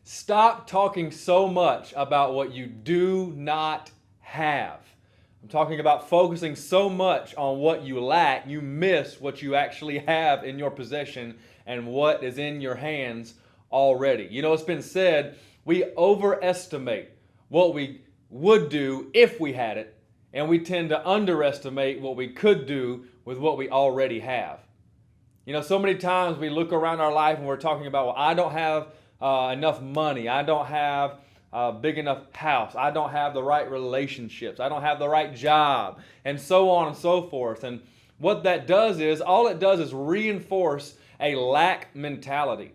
Stop talking so much about what you do not have. I'm talking about focusing so much on what you lack, you miss what you actually have in your possession and what is in your hands already. You know, it's been said we overestimate what we would do if we had it, and we tend to underestimate what we could do with what we already have. You know, so many times we look around our life and we're talking about, well, I don't have enough money. I don't have a big enough house. I don't have the right relationships. I don't have the right job, and so on and so forth. And what that does is, all it does is reinforce a lack mentality.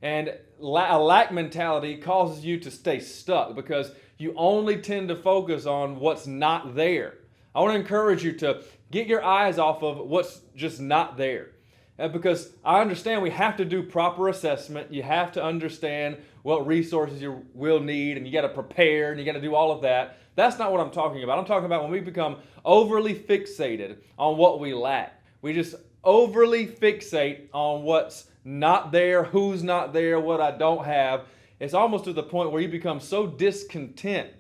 And a lack mentality causes you to stay stuck because you only tend to focus on what's not there. I want to encourage you to get your eyes off of what's just not there. Because I understand we have to do proper assessment. You have to understand what resources you will need, and you got to prepare, and you got to do all of that. That's not what I'm talking about. I'm talking about when we become overly fixated on what we lack. We just overly fixate on what's not there, who's not there, what I don't have. It's almost to the point where you become so discontent,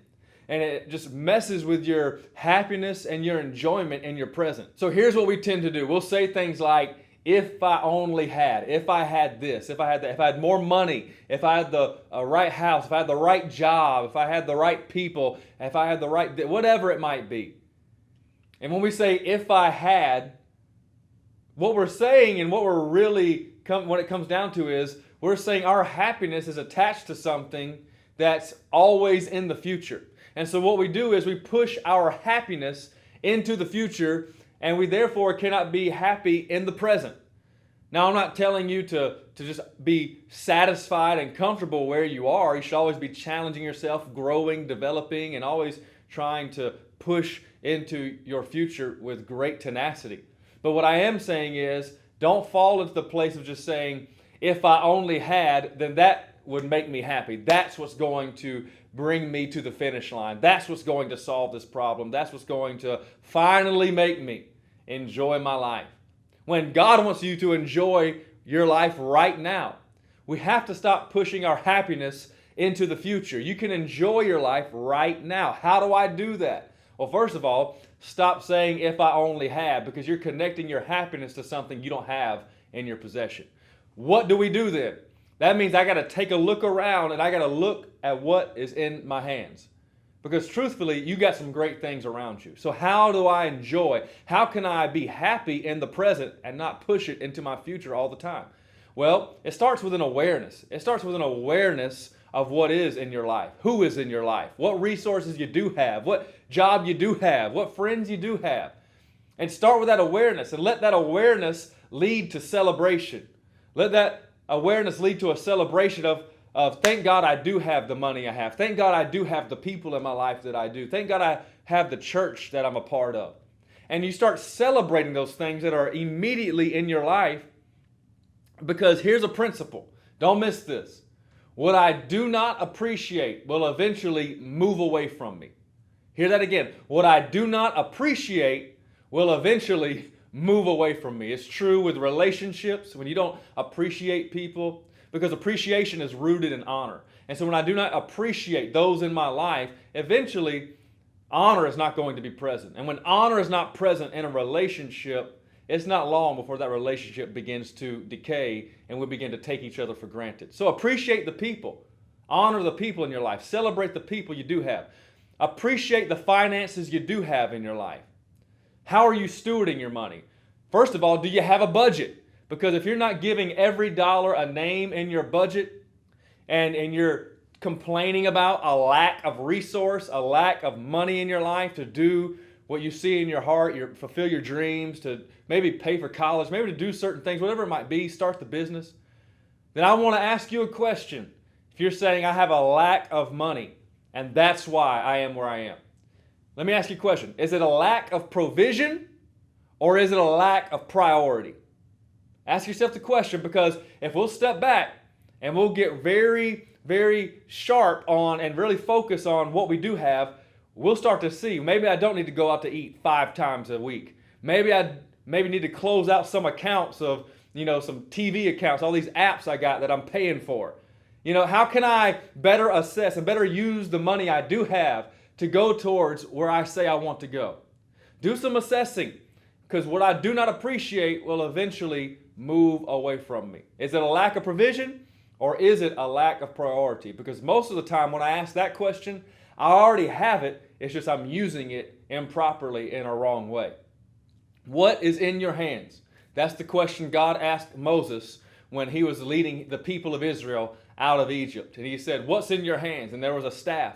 and it just messes with your happiness and your enjoyment in your present. So here's what we tend to do. We'll say things like, if I only had, if I had this, if I had that, if I had more money, if I had the right house, if I had the right job, if I had the right people, if I had the right, whatever it might be. And when we say if I had, what we're saying and what we're really, when it comes down to is, we're saying our happiness is attached to something that's always in the future. And so what we do is we push our happiness into the future, and we therefore cannot be happy in the present. Now, I'm not telling you to just be satisfied and comfortable where you are. You should always be challenging yourself, growing, developing, and always trying to push into your future with great tenacity. But what I am saying is, don't fall into the place of just saying, if I only had, then that would make me happy. That's what's going to bring me to the finish line. That's what's going to solve this problem. That's what's going to finally make me enjoy my life. When God wants you to enjoy your life right now, we have to stop pushing our happiness into the future. You can enjoy your life right now. How do I do that? Well, first of all, stop saying if I only had, because you're connecting your happiness to something you don't have in your possession. What do we do then? That means I got to take a look around and I got to look at what is in my hands. Because truthfully, you got some great things around you. So how do I enjoy? How can I be happy in the present and not push it into my future all the time? Well, it starts with an awareness. It starts with an awareness of what is in your life, who is in your life, what resources you do have, what job you do have, what friends you do have. And start with that awareness and let that awareness lead to celebration. Let that awareness lead to a celebration of thank God I do have the money I have. Thank God I do have the people in my life that I do. Thank God I have the church that I'm a part of. And you start celebrating those things that are immediately in your life, because here's a principle. Don't miss this. What I do not appreciate will eventually move away from me. Hear that again. What I do not appreciate will eventually move away from me. It's true with relationships. When you don't appreciate people, because appreciation is rooted in honor. And so when I do not appreciate those in my life, eventually honor is not going to be present. And when honor is not present in a relationship, it's not long before that relationship begins to decay and we begin to take each other for granted. So appreciate the people. Honor the people in your life. Celebrate the people you do have. Appreciate the finances you do have in your life. How are you stewarding your money? First of all, do you have a budget? Because if you're not giving every dollar a name in your budget, and you're complaining about a lack of resource, a lack of money in your life to do what you see in your heart, fulfill your dreams, to maybe pay for college, maybe to do certain things, whatever it might be, start the business, then I want to ask you a question. If you're saying I have a lack of money and that's why I am where I am, let me ask you a question. Is it a lack of provision or is it a lack of priority? Ask yourself the question, because if we'll step back and we'll get very, very sharp on and really focus on what we do have, we'll start to see, maybe I don't need to go out to eat 5 times a week. Maybe I need to close out some accounts of, some TV accounts, all these apps I got that I'm paying for. How can I better assess and better use the money I do have to go towards where I say I want to go? Do some assessing, because what I do not appreciate will eventually move away from me. Is it a lack of provision, or is it a lack of priority? Because most of the time when I ask that question, I already have it. It's just I'm using it improperly in a wrong way. What is in your hands? That's the question God asked Moses when he was leading the people of Israel out of Egypt. And he said, what's in your hands? And there was a staff.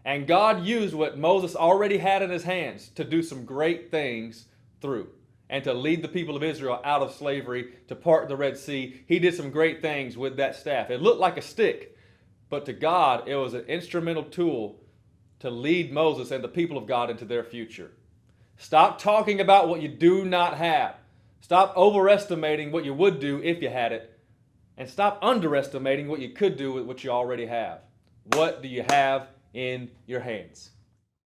And God used what Moses already had in his hands to do some great things through and to lead the people of Israel out of slavery, to part the Red Sea. He did some great things with that staff. It looked like a stick, but to God, it was an instrumental tool to lead Moses and the people of God into their future. Stop talking about what you do not have. Stop overestimating what you would do if you had it. And stop underestimating what you could do with what you already have. What do you have in your hands?